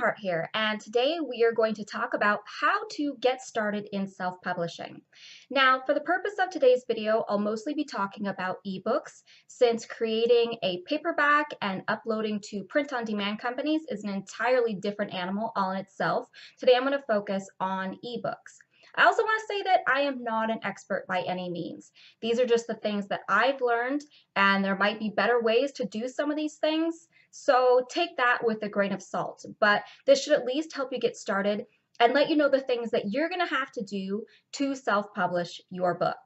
Hart here, and today we are going to talk about how to get started in self-publishing. Now, for the purpose of today's video, I'll mostly be talking about ebooks, since creating a paperback and uploading to print-on-demand companies is an entirely different animal all in itself. Today I'm going to focus on ebooks. I also want to say that I am not an expert by any means. These are just the things that I've learned, and there might be better ways to do some of these things. So take that with a grain of salt, but this should at least help you get started and let you know the things that you're going to have to do to self-publish your book.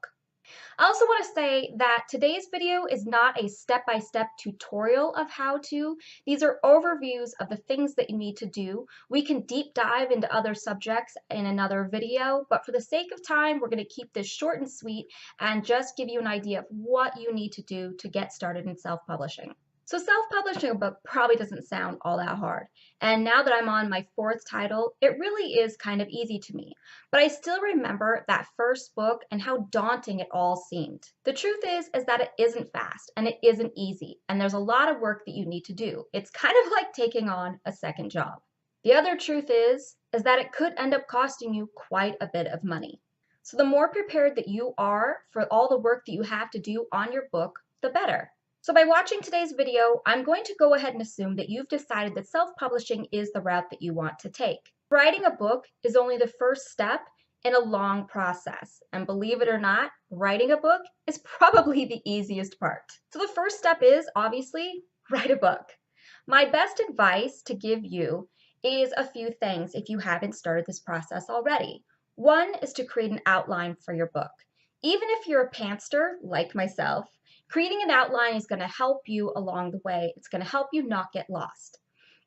I also want to say that today's video is not a step-by-step tutorial of how to. These are overviews of the things that you need to do. We can deep dive into other subjects in another video, but for the sake of time, we're going to keep this short and sweet and just give you an idea of what you need to do to get started in self-publishing. So self-publishing a book probably doesn't sound all that hard. And now that I'm on my fourth title, it really is kind of easy to me. But I still remember that first book and how daunting it all seemed. The truth is that it isn't fast and it isn't easy. And there's a lot of work that you need to do. It's kind of like taking on a second job. The other truth is that it could end up costing you quite a bit of money. So the more prepared that you are for all the work that you have to do on your book, the better. So by watching today's video, I'm going to go ahead and assume that you've decided that self-publishing is the route that you want to take. Writing a book is only the first step in a long process. And believe it or not, writing a book is probably the easiest part. So the first step is, obviously, write a book. My best advice to give you is a few things if you haven't started this process already. One is to create an outline for your book. Even if you're a pantster like myself, creating an outline is going to help you along the way. It's going to help you not get lost.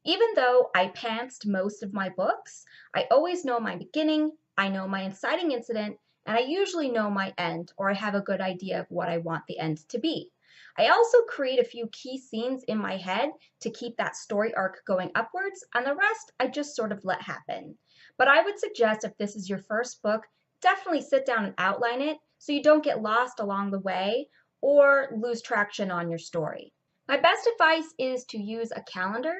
Even though I pantsed most of my books, I always know my beginning, I know my inciting incident, and I usually know my end, or I have a good idea of what I want the end to be. I also create a few key scenes in my head to keep that story arc going upwards, and the rest I just sort of let happen. But I would suggest if this is your first book, definitely sit down and outline it so you don't get lost along the way or lose traction on your story. My best advice is to use a calendar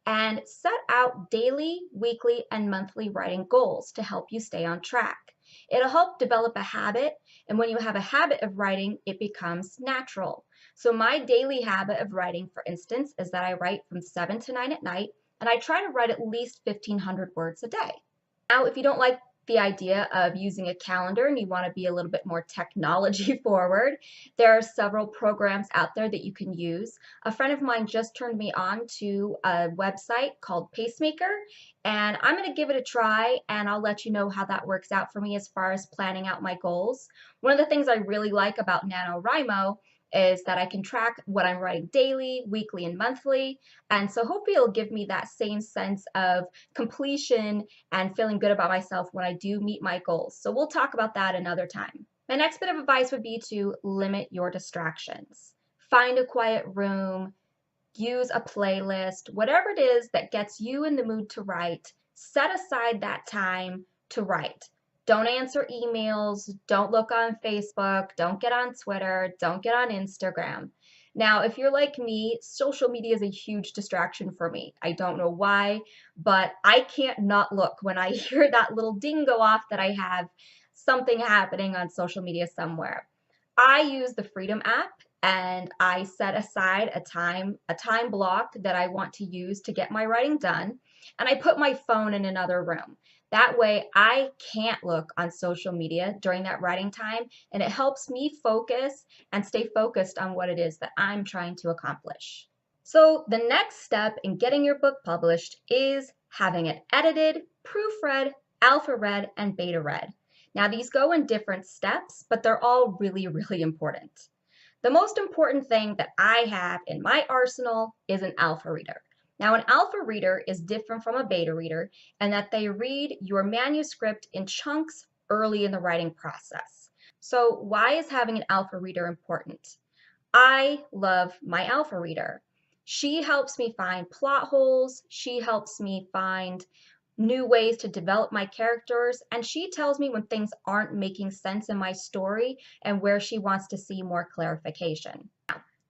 and set out daily, weekly, and monthly writing goals to help you stay on track. It'll help develop a habit, and when you have a habit of writing, it becomes natural. So my daily habit of writing, for instance, is that I write from 7 to 9 at night, and I try to write at least 1,500 words a day. Now, if you don't like the idea of using a calendar and you want to be a little bit more technology forward, there are several programs out there that you can use. A friend of mine just turned me on to a website called Pacemaker, and I'm going to give it a try, and I'll let you know how that works out for me as far as planning out my goals. One of the things I really like about NaNoWriMo is that I can track what I'm writing daily, weekly, and monthly, and so hopefully it'll give me that same sense of completion and feeling good about myself when I do meet my goals. So we'll talk about that another time. My next bit of advice would be to limit your distractions. Find a quiet room, use a playlist, whatever it is that gets you in the mood to write, set aside that time to write. Don't answer emails, don't look on Facebook, don't get on Twitter, don't get on Instagram. Now, if you're like me, social media is a huge distraction for me. I don't know why, but I can't not look when I hear that little ding go off that I have something happening on social media somewhere. I use the Freedom app, and I set aside a time block that I want to use to get my writing done, and I put my phone in another room. That way I can't look on social media during that writing time, and it helps me focus and stay focused on what it is that I'm trying to accomplish. So the next step in getting your book published is having it edited, proofread, alpha read, and beta read. Now these go in different steps, but they're all really, really important. The most important thing that I have in my arsenal is an alpha reader. Now, an alpha reader is different from a beta reader in that they read your manuscript in chunks early in the writing process. So why is having an alpha reader important? I love my alpha reader. She helps me find plot holes. She helps me find new ways to develop my characters, and she tells me when things aren't making sense in my story and where she wants to see more clarification.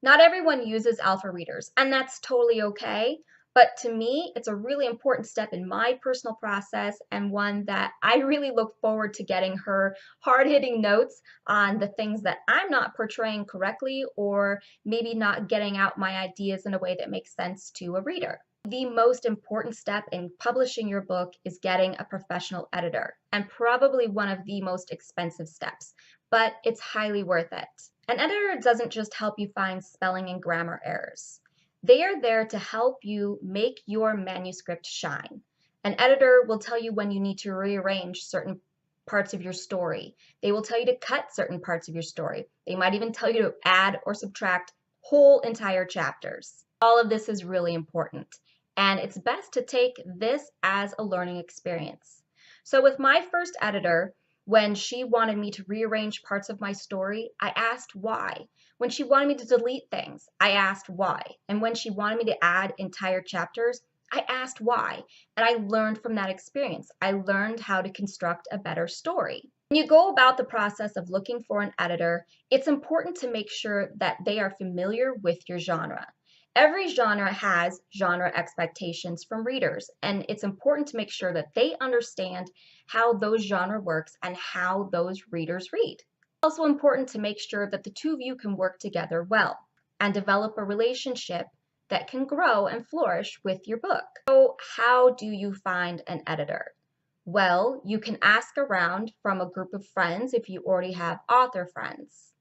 Not everyone uses alpha readers, and that's totally okay, But to me, it's a really important step in my personal process and one that I really look forward to getting her hard-hitting notes on the things that I'm not portraying correctly or maybe not getting out my ideas in a way that makes sense to a reader. The most important step in publishing your book is getting a professional editor, and probably one of the most expensive steps, but it's highly worth it. An editor doesn't just help you find spelling and grammar errors. They are there to help you make your manuscript shine. An editor will tell you when you need to rearrange certain parts of your story. They will tell you to cut certain parts of your story. They might even tell you to add or subtract whole entire chapters. All of this is really important, and it's best to take this as a learning experience. So with my first editor, when she wanted me to rearrange parts of my story, I asked why. When she wanted me to delete things, I asked why. And when she wanted me to add entire chapters, I asked why. And I learned from that experience. I learned how to construct a better story. When you go about the process of looking for an editor, it's important to make sure that they are familiar with your genre. Every genre has genre expectations from readers, and it's important to make sure that they understand how those genre works and how those readers read. It's also important to make sure that the two of you can work together well and develop a relationship that can grow and flourish with your book. So how do you find an editor? Well, you can ask around from a group of friends if you already have author friends.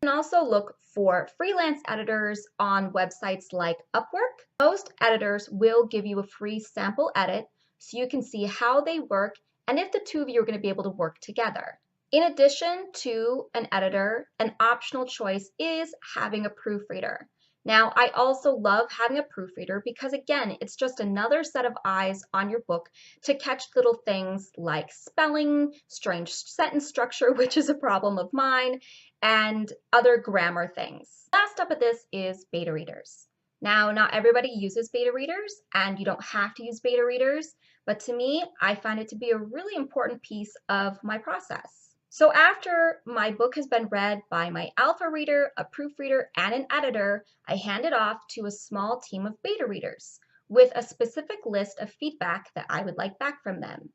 You can also look for freelance editors on websites like Upwork. Most editors will give you a free sample edit so you can see how they work and if the two of you are going to be able to work together. In addition to an editor, an optional choice is having a proofreader. Now, I also love having a proofreader because, again, it's just another set of eyes on your book to catch little things like spelling, strange sentence structure, which is a problem of mine, and other grammar things. Last up at this is beta readers. Now, not everybody uses beta readers, and you don't have to use beta readers, but to me, I find it to be a really important piece of my process. So after my book has been read by my alpha reader, a proofreader, and an editor, I hand it off to a small team of beta readers with a specific list of feedback that I would like back from them.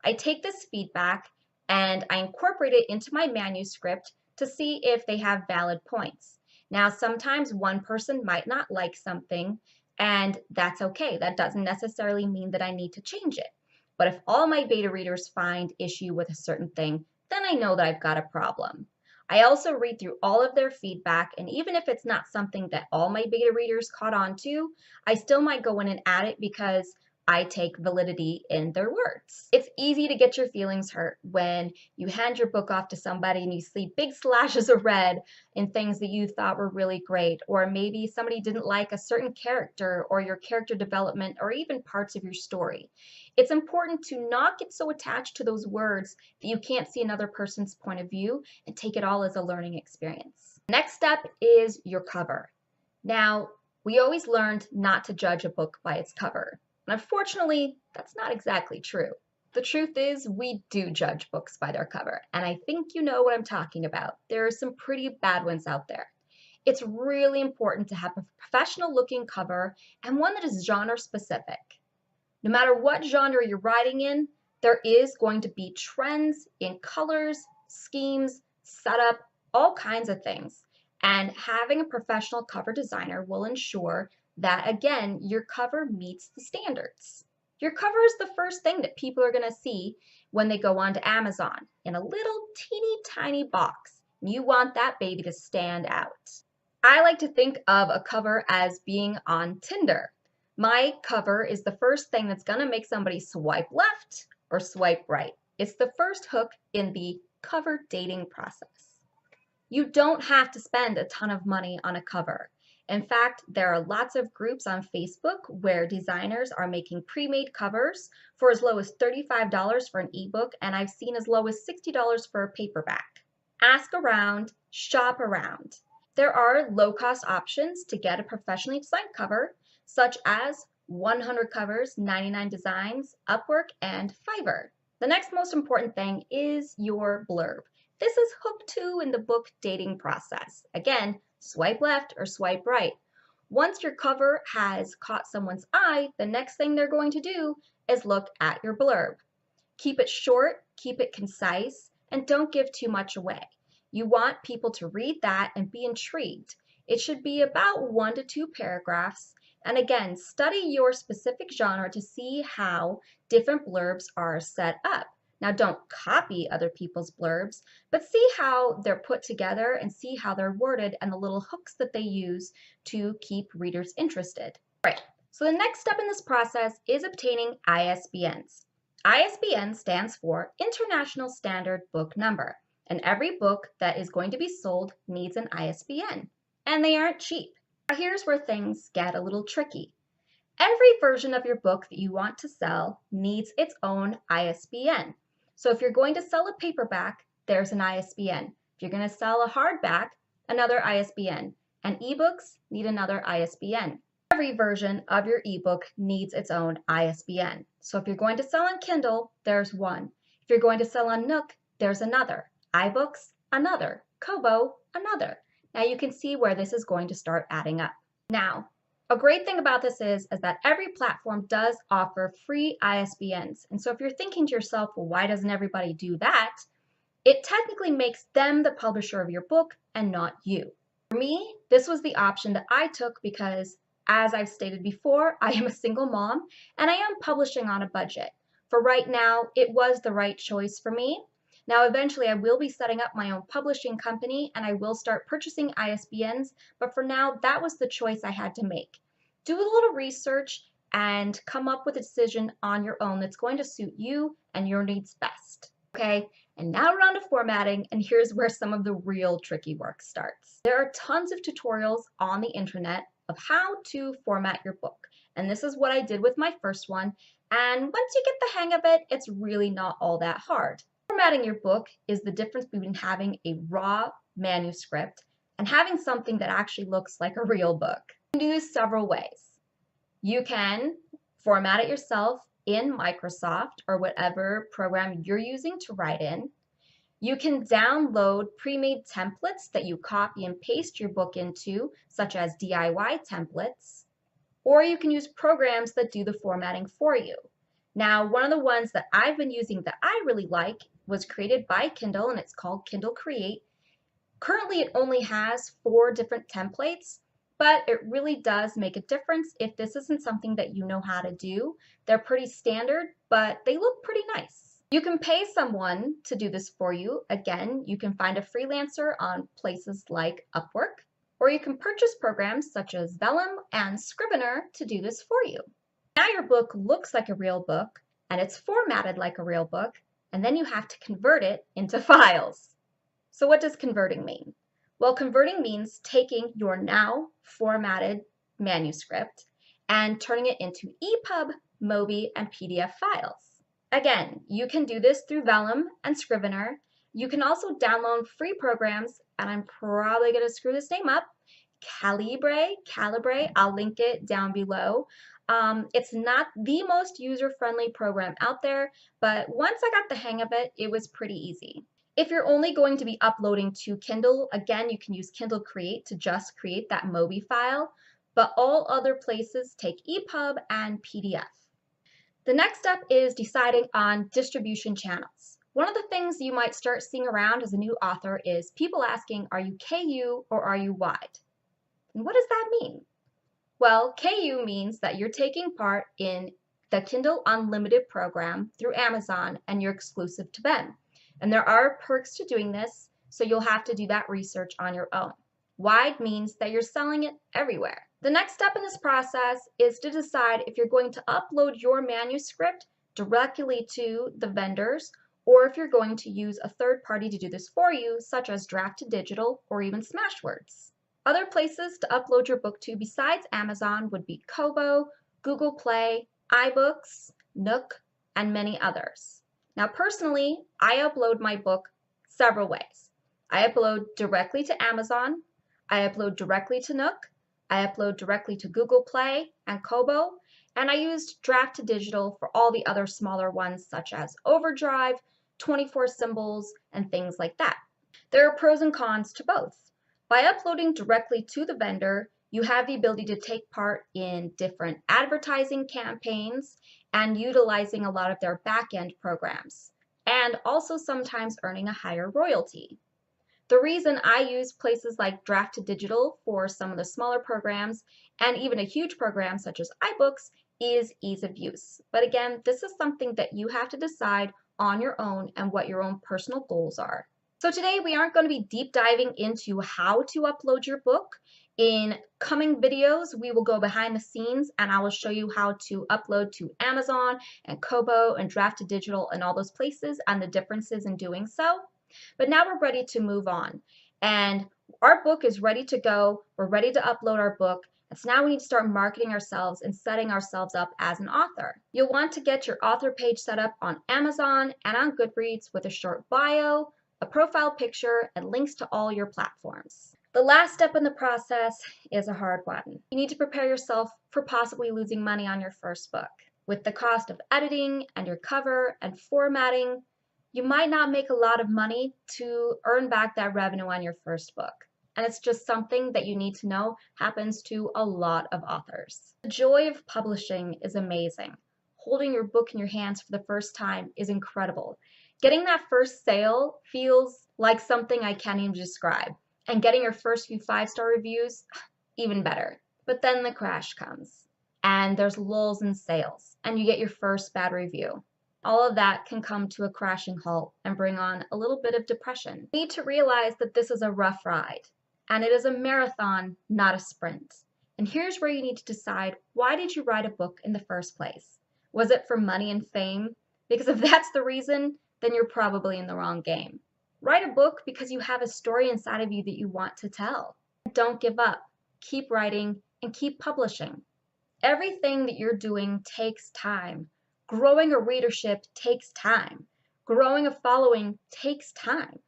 I take this feedback and I incorporate it into my manuscript to see if they have valid points. Now, sometimes one person might not like something, and that's okay. That doesn't necessarily mean that I need to change it. But if all my beta readers find issue with a certain thing, then I know that I've got a problem. I also read through all of their feedback, and even if it's not something that all my beta readers caught on to, I still might go in and add it because I take validity in their words. It's easy to get your feelings hurt when you hand your book off to somebody and you see big slashes of red in things that you thought were really great, or maybe somebody didn't like a certain character or your character development or even parts of your story. It's important to not get so attached to those words that you can't see another person's point of view and take it all as a learning experience. Next step is your cover. Now, we always learned not to judge a book by its cover. And unfortunately, that's not exactly true. The truth is, we do judge books by their cover, and I think you know what I'm talking about. There are some pretty bad ones out there. It's really important to have a professional looking cover and one that is genre specific. No matter what genre you're writing in, there is going to be trends in colors, schemes, setup, all kinds of things. And having a professional cover designer will ensure that, again, your cover meets the standards. Your cover is the first thing that people are going to see when they go onto Amazon in a little teeny tiny box. You want that baby to stand out. I like to think of a cover as being on Tinder. My cover is the first thing that's going to make somebody swipe left or swipe right. It's the first hook in the cover dating process. You don't have to spend a ton of money on a cover. In fact, there are lots of groups on Facebook where designers are making pre-made covers for as low as $35 for an ebook, and I've seen as low as $60 for a paperback. Ask around, shop around. There are low-cost options to get a professionally designed cover, such as 100 Covers, 99 Designs, Upwork, and Fiverr. The next most important thing is your blurb. This is hook 2 in the book dating process. Again, swipe left or swipe right. Once your cover has caught someone's eye, the next thing they're going to do is look at your blurb. Keep it short, keep it concise, and don't give too much away. You want people to read that and be intrigued. It should be about 1 to 2 paragraphs. And again, study your specific genre to see how different blurbs are set up. Now, don't copy other people's blurbs, but see how they're put together and see how they're worded and the little hooks that they use to keep readers interested. Right. So the next step in this process is obtaining ISBNs. ISBN stands for International Standard Book Number, and every book that is going to be sold needs an ISBN, and they aren't cheap. Now here's where things get a little tricky. Every version of your book that you want to sell needs its own ISBN. So if you're going to sell a paperback, there's an ISBN. If you're going to sell a hardback, another ISBN, and ebooks need another ISBN. Every version of your ebook needs its own ISBN. So if you're going to sell on Kindle, there's one. If you're going to sell on Nook, there's another. iBooks, another. Kobo, another. Now you can see where this is going to start adding up. Now, a great thing about this is that every platform does offer free ISBNs. And so if you're thinking to yourself, well, why doesn't everybody do that? It technically makes them the publisher of your book and not you. For me, this was the option that I took because, as I've stated before, I am a single mom and I am publishing on a budget. For right now, it was the right choice for me. Now, eventually, I will be setting up my own publishing company and I will start purchasing ISBNs, but for now, that was the choice I had to make. Do a little research and come up with a decision on your own that's going to suit you and your needs best. Okay, and now we're on to formatting, and here's where some of the real tricky work starts. There are tons of tutorials on the internet of how to format your book, and this is what I did with my first one, and once you get the hang of it, it's really not all that hard. Formatting your book is the difference between having a raw manuscript and having something that actually looks like a real book. You can do this several ways. You can format it yourself in Microsoft or whatever program you're using to write in. You can download pre-made templates that you copy and paste your book into, such as DIY templates, or you can use programs that do the formatting for you. Now, one of the ones that I've been using that I really like was created by Kindle, and it's called Kindle Create. Currently, it only has 4 different templates, but it really does make a difference if this isn't something that you know how to do. They're pretty standard, but they look pretty nice. You can pay someone to do this for you. Again, you can find a freelancer on places like Upwork, or you can purchase programs such as Vellum and Scrivener to do this for you. Now your book looks like a real book, and it's formatted like a real book, and then you have to convert it into files. So what does converting mean? Well, converting means taking your now formatted manuscript and turning it into EPUB, MOBI, and PDF files. Again, you can do this through Vellum and Scrivener. You can also download free programs, and I'm probably going to screw this name up, Calibre, I'll link it down below. It's not the most user-friendly program out there, but once I got the hang of it, it was pretty easy. If you're only going to be uploading to Kindle, again, you can use Kindle Create to just create that MOBI file, but all other places take EPUB and PDF. The next step is deciding on distribution channels. One of the things you might start seeing around as a new author is people asking, are you KU or are you wide? And what does that mean? Well, KU means that you're taking part in the Kindle Unlimited program through Amazon and you're exclusive to them. And there are perks to doing this, so you'll have to do that research on your own. Wide means that you're selling it everywhere. The next step in this process is to decide if you're going to upload your manuscript directly to the vendors, or if you're going to use a third party to do this for you, such as Draft2Digital or even Smashwords. Other places to upload your book to besides Amazon would be Kobo, Google Play, iBooks, Nook, and many others. Now, personally, I upload my book several ways. I upload directly to Amazon, I upload directly to Nook, I upload directly to Google Play and Kobo, and I used Draft2Digital for all the other smaller ones such as Overdrive, 24 Symbols, and things like that. There are pros and cons to both. By uploading directly to the vendor, You have the ability to take part in different advertising campaigns and utilizing a lot of their back-end programs, and also sometimes earning a higher royalty. The reason I use places like Draft to Digital for some of the smaller programs and even a huge program such as iBooks is ease of use. But again, this is something that you have to decide on your own and what your own personal goals are. So today we aren't going to be deep diving into how to upload your book. In coming videos, we will go behind the scenes and I will show you how to upload to Amazon and Kobo and Draft to Digital and all those places and the differences in doing so. But now we're ready to move on. And our book is ready to go. We're ready to upload our book. And so now we need to start marketing ourselves and setting ourselves up as an author. You'll want to get your author page set up on Amazon and on Goodreads with a short bio, a profile picture, and links to all your platforms. The last step in the process is a hard one. You need to prepare yourself for possibly losing money on your first book. With the cost of editing and your cover and formatting, you might not make a lot of money to earn back that revenue on your first book. And it's just something that you need to know happens to a lot of authors. The joy of publishing is amazing. Holding your book in your hands for the first time is incredible. Getting that first sale feels like something I can't even describe. And getting your first few 5-star reviews, even better. But then the crash comes, and there's lulls in sales, and you get your first bad review. All of that can come to a crashing halt and bring on a little bit of depression. You need to realize that this is a rough ride, and it is a marathon, not a sprint. And here's where you need to decide, why did you write a book in the first place? Was it for money and fame? Because if that's the reason, then you're probably in the wrong game. Write a book because you have a story inside of you that you want to tell. Don't give up. Keep writing and keep publishing. Everything that you're doing takes time. Growing a readership takes time. Growing a following takes time.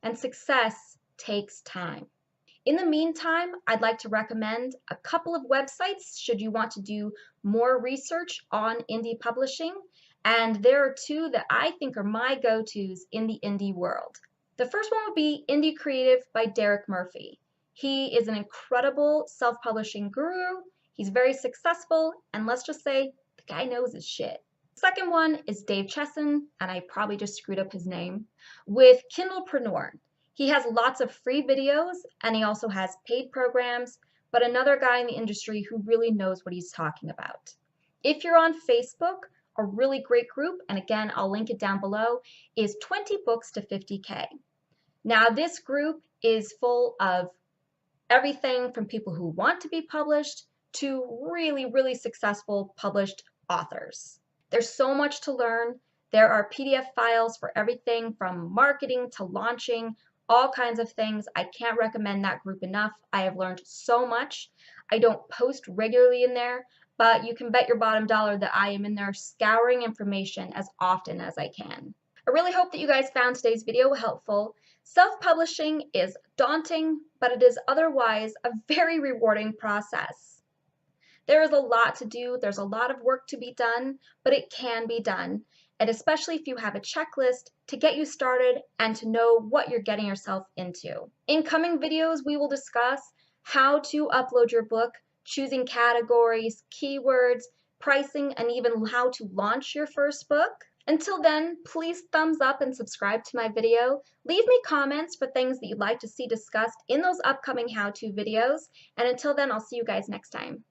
And success takes time. In the meantime, I'd like to recommend a couple of websites should you want to do more research on indie publishing. And there are two that I think are my go-tos in the indie world. The first one would be Indie Creative by Derek Murphy. He is an incredible self-publishing guru. He's very successful, and let's just say the guy knows his shit. Second one is Dave Chesson, and I probably just screwed up his name, with Kindlepreneur. He has lots of free videos, and he also has paid programs, but another guy in the industry who really knows what he's talking about. If you're on Facebook, a really great group, and again, I'll link it down below, is 20 Books to 50K. Now, this group is full of everything from people who want to be published to really, really successful published authors. There's so much to learn. There are PDF files for everything from marketing to launching, all kinds of things. I can't recommend that group enough. I have learned so much. I don't post regularly in there, but you can bet your bottom dollar that I am in there scouring information as often as I can. I really hope that you guys found today's video helpful. Self-publishing is daunting, but it is otherwise a very rewarding process. There is a lot to do, there's a lot of work to be done, but it can be done, and especially if you have a checklist to get you started and to know what you're getting yourself into. In coming videos, we will discuss how to upload your book, choosing categories, keywords, pricing, and even how to launch your first book. Until then, please thumbs up and subscribe to my video. Leave me comments for things that you'd like to see discussed in those upcoming how-to videos. And until then, I'll see you guys next time.